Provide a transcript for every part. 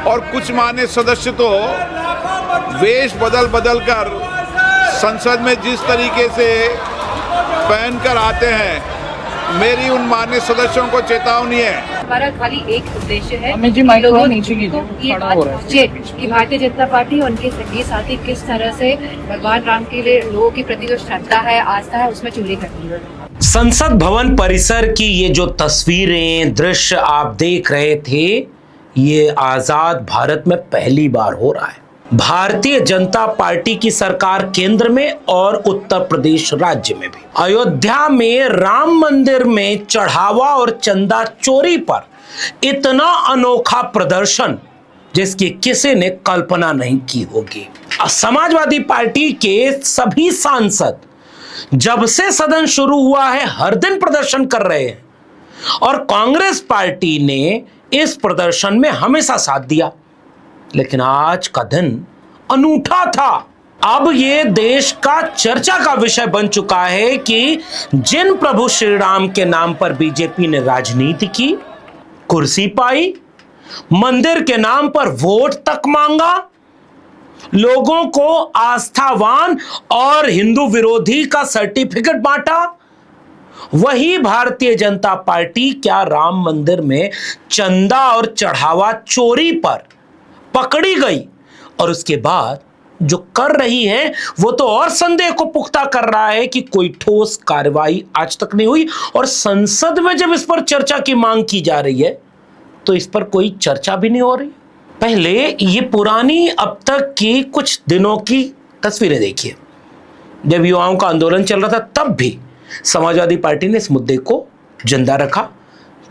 और कुछ मान्य सदस्य तो वेश बदल बदल कर संसद में जिस तरीके से पहनकर आते हैं, मेरी उन मान्य सदस्यों को चेतावनी है। हमारा खाली एक उद्देश्य है कि भारतीय जनता पार्टी और उनके संगी साथी किस तरह से भगवान राम के लिए लोगों के प्रति जो श्रद्धा है, आस्था है, उसमें चोरी करती है। संसद भवन परिसर की ये जो तस्वीरें, दृश्य आप देख रहे थे, ये आजाद भारत में पहली बार हो रहा है। भारतीय जनता पार्टी की सरकार केंद्र में और उत्तर प्रदेश राज्य में भी अयोध्या में राम मंदिर में चढ़ावा और चंदा चोरी पर इतना अनोखा प्रदर्शन जिसकी किसी ने कल्पना नहीं की होगी। समाजवादी पार्टी के सभी सांसद जब से सदन शुरू हुआ है हर दिन प्रदर्शन कर रहे हैं और कांग्रेस पार्टी ने इस प्रदर्शन में हमेशा साथ दिया, लेकिन आज का दिन अनूठा था। अब ये देश का चर्चा का विषय बन चुका है कि जिन प्रभु श्री राम के नाम पर बीजेपी ने राजनीति की, कुर्सी पाई, मंदिर के नाम पर वोट तक मांगा, लोगों को आस्थावान और हिंदू विरोधी का सर्टिफिकेट बांटा, वही भारतीय जनता पार्टी क्या राम मंदिर में चंदा और चढ़ावा चोरी पर पकड़ी गई और उसके बाद जो कर रही है वो तो और संदेह को पुख्ता कर रहा है कि कोई ठोस कार्रवाई आज तक नहीं हुई। और संसद में जब इस पर चर्चा की मांग की जा रही है तो इस पर कोई चर्चा भी नहीं हो रही। पहले ये पुरानी अब तक की कुछ दिनों की तस्वीरें देखिए। जब युवाओं का आंदोलन चल रहा था तब भी समाजवादी पार्टी ने इस मुद्दे को जिंदा रखा,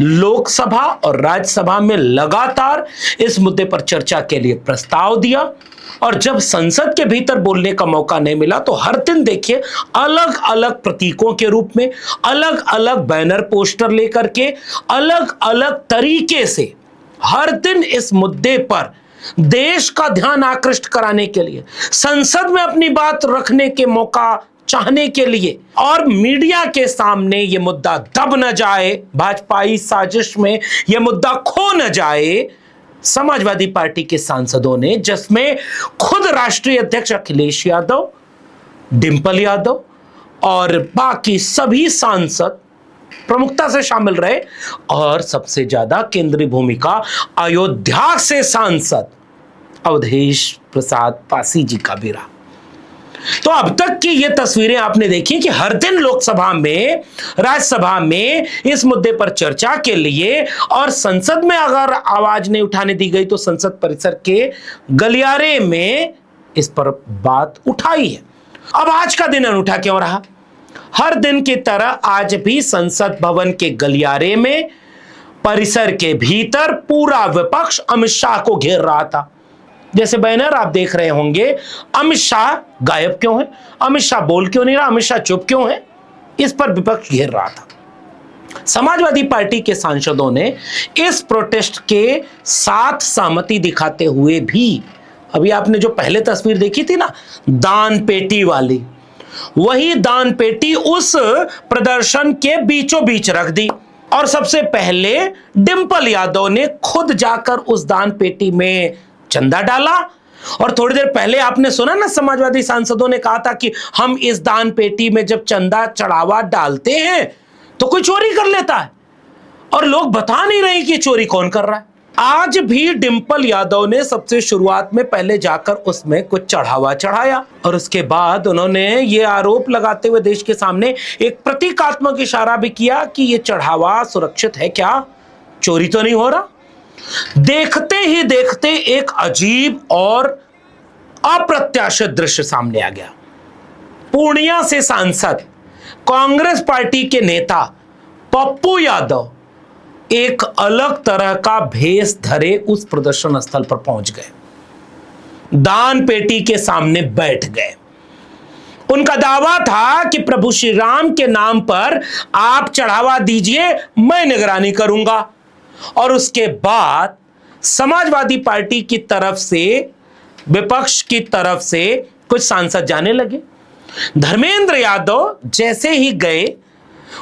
लोकसभा और राज्यसभा में लगातार इस मुद्दे पर चर्चा के लिए प्रस्ताव दिया और जब संसद के भीतर बोलने का मौका नहीं मिला तो हर दिन देखिए अलग अलग प्रतीकों के रूप में, अलग अलग बैनर पोस्टर लेकर के, अलग अलग तरीके से हर दिन इस मुद्दे पर देश का ध्यान आकृष्ट कराने के लिए, संसद में अपनी बात रखने के मौका चाहने के लिए और मीडिया के सामने ये मुद्दा दब न जाए, भाजपाई साजिश में ये मुद्दा खो न जाए, समाजवादी पार्टी के सांसदों ने, जिसमें खुद राष्ट्रीय अध्यक्ष अखिलेश यादव, डिंपल यादव और बाकी सभी सांसद प्रमुखता से शामिल रहे और सबसे ज्यादा केंद्रीय भूमिका अयोध्या से सांसद अवधेश प्रसाद पासी जी का भी रहा। तो अब तक की ये तस्वीरें आपने देखी कि हर दिन लोकसभा में, राज्यसभा में इस मुद्दे पर चर्चा के लिए और संसद में अगर आवाज नहीं उठाने दी गई तो संसद परिसर के गलियारे में इस पर बात उठाई है। अब आज का दिन अनूठा क्यों रहा? हर दिन की तरह आज भी संसद भवन के गलियारे में, परिसर के भीतर पूरा विपक्ष अमित शाह को घेर रहा था। जैसे बैनर आप देख रहे होंगे, अमित शाह गायब क्यों है, अमित शाह बोल क्यों नहीं रहा, अमित शाह चुप क्यों है, इस पर विपक्ष घेर रहा था। समाजवादी पार्टी के सांसदों ने इस प्रोटेस्ट के साथ सहमति दिखाते हुए भी, अभी आपने जो पहले तस्वीर देखी थी ना दान पेटी वाली, वही दान पेटी उस प्रदर्शन के बीचों बीच रख दी और सबसे पहले डिंपल यादव ने खुद जाकर उस दान पेटी में चंदा डाला। और थोड़ी देर पहले आपने सुना ना, समाजवादी सांसदों ने कहा था कि हम इस दान पेटी में जब चंदा चढ़ावा डालते हैं तो कोई चोरी कर लेता है और लोग बता नहीं रहे कि चोरी कौन कर रहा है। आज भी डिंपल यादव ने सबसे शुरुआत में पहले जाकर उसमें कुछ चढ़ावा चढ़ाया और उसके बाद उन्होंने ये आरोप लगाते हुए देश के सामने एक प्रतीकात्मक इशारा भी किया कि ये चढ़ावा सुरक्षित है क्या, चोरी तो नहीं हो रहा। देखते ही देखते एक अजीब और अप्रत्याशित दृश्य सामने आ गया। पूर्णिया से सांसद कांग्रेस पार्टी के नेता पप्पू यादव एक अलग तरह का भेष धरे उस प्रदर्शन स्थल पर पहुंच गए, दान पेटी के सामने बैठ गए। उनका दावा था कि प्रभु श्री राम के नाम पर आप चढ़ावा दीजिए, मैं निगरानी करूंगा। और उसके बाद समाजवादी पार्टी की तरफ से, विपक्ष की तरफ से कुछ सांसद जाने लगे। धर्मेंद्र यादव जैसे ही गए,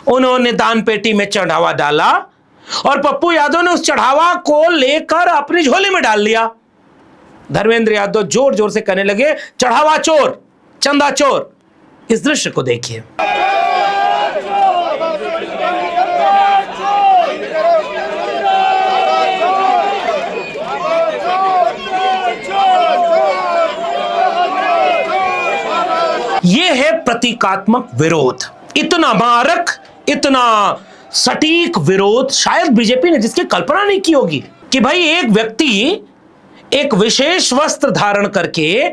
उन्होंने दान पेटी में चढ़ावा डाला और पप्पू यादव ने उस चढ़ावा को लेकर अपनी झोली में डाल लिया। धर्मेंद्र यादव जोर जोर से कहने लगे, चढ़ावा चोर, चंदा चोर। इस दृश्य को देखिए। यह है प्रतीकात्मक विरोध। इतना मारक, इतना सटीक विरोध शायद बीजेपी ने जिसकी कल्पना नहीं की होगी कि भाई एक व्यक्ति एक विशेष वस्त्र धारण करके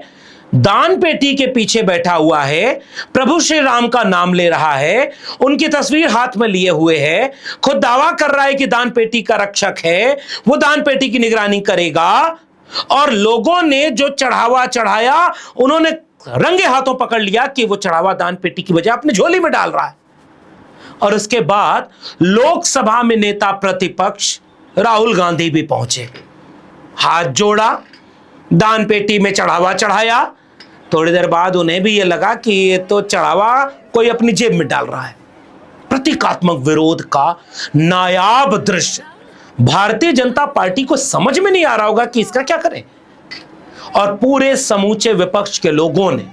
दान पेटी के पीछे बैठा हुआ है, प्रभु श्री राम का नाम ले रहा है, उनकी तस्वीर हाथ में लिए हुए है, खुद दावा कर रहा है कि दान पेटी का रक्षक है, वो दान पेटी की निगरानी करेगा, और लोगों ने जो चढ़ावा चढ़ाया उन्होंने रंगे हाथों पकड़ लिया कि वो चढ़ावा दान पेटी की बजाय अपनी झोली में डाल रहा है। और उसके बाद लोकसभा में नेता प्रतिपक्ष राहुल गांधी भी पहुंचे, हाथ जोड़ा, दान पेटी में चढ़ावा चढ़ाया। थोड़ी देर बाद उन्हें भी यह लगा कि ये तो चढ़ावा कोई अपनी जेब में डाल रहा है। प्रतीकात्मक विरोध का नायाब दृश्य। भारतीय जनता पार्टी को समझ में नहीं आ रहा होगा कि इसका क्या करें, और पूरे समूचे विपक्ष के लोगों ने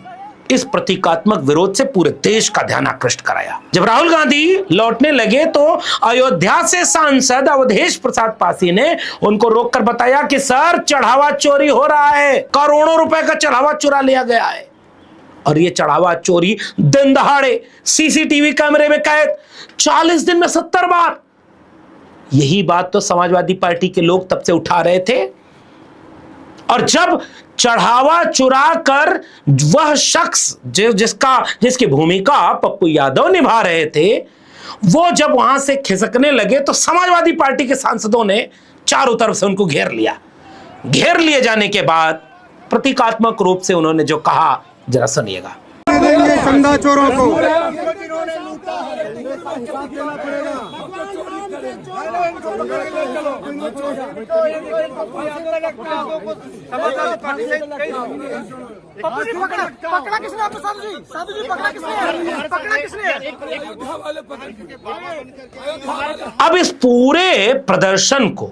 इस प्रतीकात्मक विरोध से पूरे देश का ध्यान आकृष्ट कराया। जब राहुल गांधी लौटने लगे तो अयोध्या से सांसद अवधेश प्रसाद पासी ने उनको रोककर बताया कि सर, चढ़ावा चोरी हो रहा है, करोड़ों रुपए का चढ़ावा चुरा लिया गया है। और ये चढ़ावा चोरी दिन दहाड़े सीसीटीवी कैमरे में कैद, 40 दिन में 70 बार। यही बात तो समाजवादी पार्टी के लोग तब से उठा रहे थे। और जब चढ़ावा चुरा कर वह शख्स जिसकी भूमिका पप्पू यादव निभा रहे थे, वो जब वहां से खिसकने लगे तो समाजवादी पार्टी के सांसदों ने चारों तरफ से उनको घेर लिया। घेर लिए जाने के बाद प्रतीकात्मक रूप से उन्होंने जो कहा, जरा सुनिएगा। देंगे चंदा चोरों को। पकड़ा किसने आपको? साधु जी, साधु जी पकड़ा किसने? पकड़ा किसने? अब इस पूरे प्रदर्शन को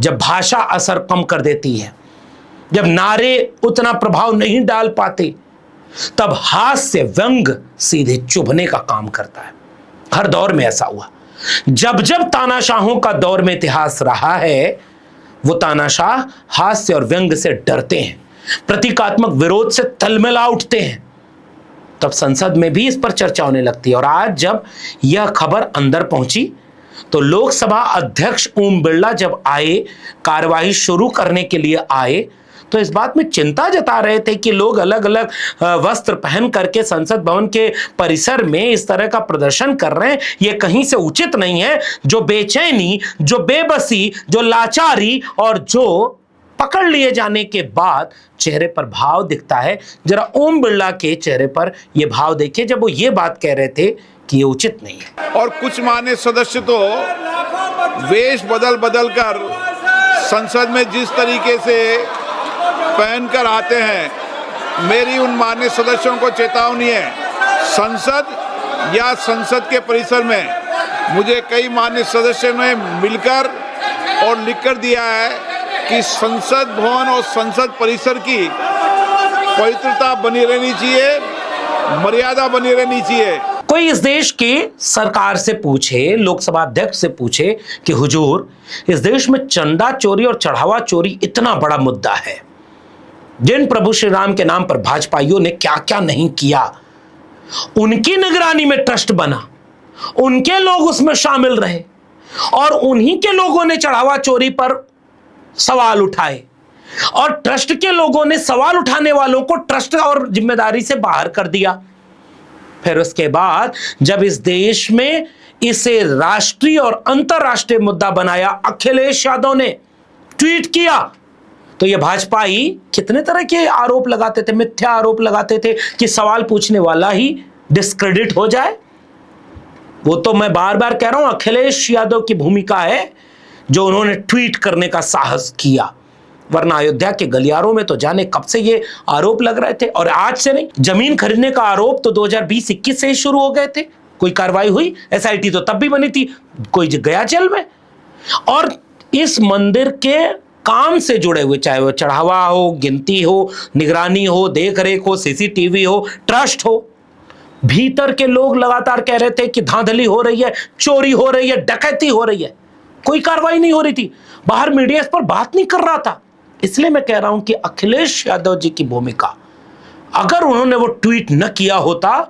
जब भाषा असर कम कर देती है, जब नारे उतना प्रभाव नहीं डाल पाते, तब हास्य व्यंग सीधे चुभने का काम करता है। हर दौर में ऐसा हुआ। जब जब तानाशाहों का दौर में इतिहास रहा है, वो तानाशाह हास्य और व्यंग से डरते हैं, प्रतीकात्मक विरोध से तलमिला उठते हैं। तब संसद में भी इस पर चर्चा होने लगती है। और आज जब यह खबर अंदर पहुंची तो लोकसभा अध्यक्ष ओम बिरला जब आए, कार्यवाही शुरू करने के लिए आए, तो इस बात में चिंता जता रहे थे कि लोग अलग अलग वस्त्र पहन करके संसद भवन के परिसर में इस तरह का प्रदर्शन कर रहे हैं, ये कहीं से उचित नहीं है। जो बेचैनी, जो बेबसी, जो लाचारी और जो पकड़ लिए जाने के बाद चेहरे पर भाव दिखता है, जरा ओम बिरला के चेहरे पर यह भाव देखिए जब वो ये बात कह रहे थे कि ये उचित नहीं है। और कुछ मान्य सदस्य तो वेश बदल बदल कर संसद में जिस तरीके से पहनकर आते हैं, मेरी उन मान्य सदस्यों को चेतावनी है। संसद या संसद के परिसर में मुझे कई मान्य सदस्यों ने मिलकर और लिखकर दिया है कि संसद भवन और संसद परिसर की पवित्रता बनी रहनी चाहिए, मर्यादा बनी रहनी चाहिए। कोई इस देश के सरकार से पूछे, लोकसभा अध्यक्ष से पूछे कि हुजूर, इस देश में चंदा चोरी और चढ़ावा चोरी इतना बड़ा मुद्दा है, जिन प्रभु श्री राम के नाम पर भाजपाइयों ने क्या क्या नहीं किया, उनकी निगरानी में ट्रस्ट बना, उनके लोग उसमें शामिल रहे और उन्हीं के लोगों ने चढ़ावा चोरी पर सवाल उठाए, और ट्रस्ट के लोगों ने सवाल उठाने वालों को ट्रस्ट और जिम्मेदारी से बाहर कर दिया। फिर उसके बाद जब इस देश में इसे राष्ट्रीय और अंतरराष्ट्रीय मुद्दा बनाया, अखिलेश यादव ने ट्वीट किया, तो ये भाजपाई कितने तरह के आरोप लगाते थे, मिथ्या आरोप लगाते थे कि सवाल पूछने वाला ही डिस्क्रेडिट हो जाए। वो तो मैं बार बार कह रहा हूं, अखिलेश यादव की भूमिका है जो उन्होंने ट्वीट करने का साहस किया, वरना अयोध्या के गलियारों में तो जाने कब से ये आरोप लग रहे थे। और आज से नहीं, जमीन खरीदने का आरोप तो 2020-21 से ही शुरू हो गए थे, कोई कार्रवाई हुई, एसआईटी तो तब भी बनी थी, कोई गया जेल में। और इस मंदिर के काम से जुड़े हुए, चाहे वो चढ़ावा हो, गिनती हो, निगरानी हो, देख रेख हो, सीसीटीवी हो, ट्रस्ट हो, भीतर के लोग लगातार कह रहे थे कि धांधली हो रही है, चोरी हो रही है, डकैती हो रही है, कोई कार्रवाई नहीं हो रही थी। बाहर मीडिया इस पर बात नहीं कर रहा था। इसलिए मैं कह रहा हूं कि अखिलेश यादव जी की भूमिका, अगर उन्होंने वो ट्वीट न किया होता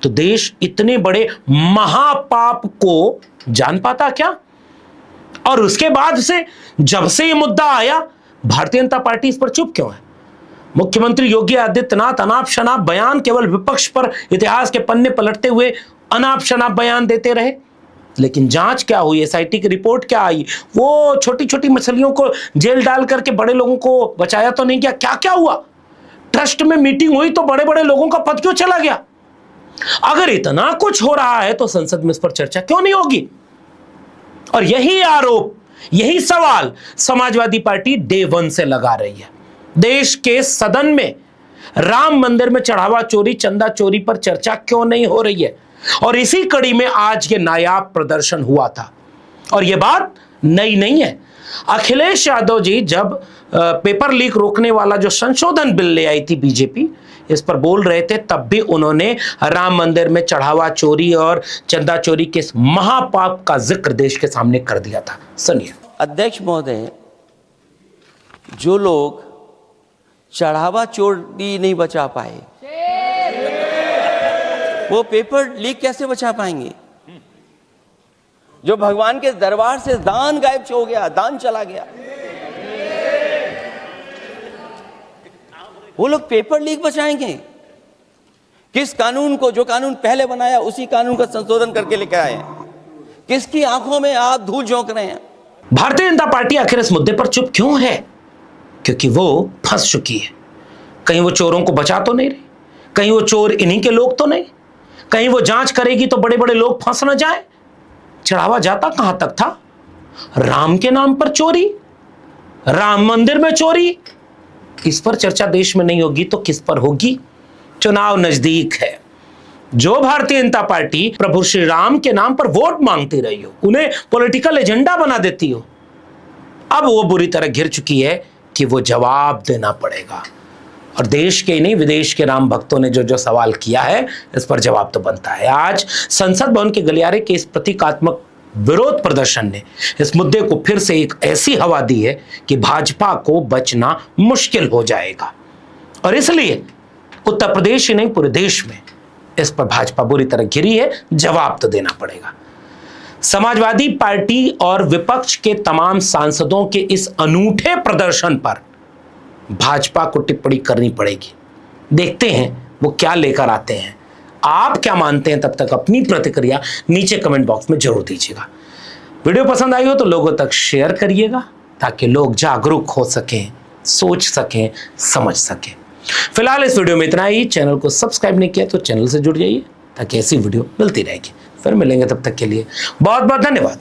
तो देश इतने बड़े महापाप को जान पाता क्या? और उसके बाद से जब से ये मुद्दा आया, भारतीय जनता पार्टी इस पर चुप क्यों है? मुख्यमंत्री योगी आदित्यनाथ अनाप शनाप बयान, केवल विपक्ष पर इतिहास के पन्ने पलटते हुए अनाप शनाप बयान देते रहे। लेकिन जांच क्या हुई? एसआईटी की रिपोर्ट क्या आई? वो छोटी छोटी मछलियों को जेल डाल करके बड़े लोगों को बचाया तो नहीं गया? क्या क्या हुआ? ट्रस्ट में मीटिंग हुई तो बड़े बड़े लोगों का पद क्यों चला गया? अगर इतना कुछ हो रहा है तो संसद में इस पर चर्चा क्यों नहीं होगी? और यही आरोप, यही सवाल समाजवादी पार्टी डे वन से लगा रही है। देश के सदन में राम मंदिर में चढ़ावा चोरी, चंदा चोरी पर चर्चा क्यों नहीं हो रही है? और इसी कड़ी में आज ये नायाब प्रदर्शन हुआ था। और यह बात नई नहीं है। अखिलेश यादव जी जब पेपर लीक रोकने वाला जो संशोधन बिल ले आई थी बीजेपी, इस पर बोल रहे थे, तब भी उन्होंने राम मंदिर में चढ़ावा चोरी और चंदा चोरी के इस महापाप का जिक्र देश के सामने कर दिया था। सुनिए। अध्यक्ष महोदय, जो लोग चढ़ावा चोरी नहीं बचा पाए, वो पेपर लीक कैसे बचा पाएंगे? जो भगवान के दरबार से दान गायब हो गया, दान चला गया, वो लोग पेपर लीक बचाएंगे? किस कानून को, जो कानून पहले बनाया उसी कानून का संशोधन करके लेकर आए? किसकी आंखों में आप धूल झोंक रहे हैं? भारतीय जनता पार्टी आखिर इस मुद्दे पर चुप क्यों है? क्योंकि वो फंस चुकी है। कहीं वो चोरों को बचा तो नहीं रही, कहीं वो चोर इन्हीं के लोग तो नहीं, कहीं वो जांच करेगी तो बड़े बड़े लोग फंस न जाए। चढ़ावा जाता कहां तक था? राम के नाम पर चोरी, राम मंदिर में चोरी। इस पर चर्चा देश में नहीं होगी तो किस पर होगी? चुनाव नजदीक है। जो भारतीय जनता पार्टी प्रभु श्री राम के नाम पर वोट मांगती रही हो, उन्हें पॉलिटिकल एजेंडा बना देती हो, अब वो बुरी तरह घिर चुकी है कि वो जवाब देना पड़ेगा। और देश के नहीं, विदेश के राम भक्तों ने जो जो सवाल किया है, इस पर जवाब तो बनता है। आज संसद भवन के गलियारे के इस प्रतीकात्मक विरोध प्रदर्शन ने इस मुद्दे को फिर से एक ऐसी हवा दी है कि भाजपा को बचना मुश्किल हो जाएगा। और इसलिए उत्तर प्रदेश ही नहीं, पूरे देश में इस पर भाजपा बुरी तरह घिरी है। जवाब तो देना पड़ेगा। समाजवादी पार्टी और विपक्ष के तमाम सांसदों के इस अनूठे प्रदर्शन पर भाजपा को टिप्पणी करनी पड़ेगी। देखते हैं वो क्या लेकर आते हैं। आप क्या मानते हैं? तब तक अपनी प्रतिक्रिया नीचे कमेंट बॉक्स में जरूर दीजिएगा। वीडियो पसंद आई हो तो लोगों तक शेयर करिएगा, ताकि लोग जागरूक हो सकें, सोच सकें, समझ सकें। फिलहाल इस वीडियो में इतना ही। चैनल को सब्सक्राइब नहीं किया तो चैनल से जुड़ जाइए, ताकि ऐसी वीडियो मिलती रहेगी। फिर मिलेंगे, तब तक के लिए बहुत बहुत धन्यवाद।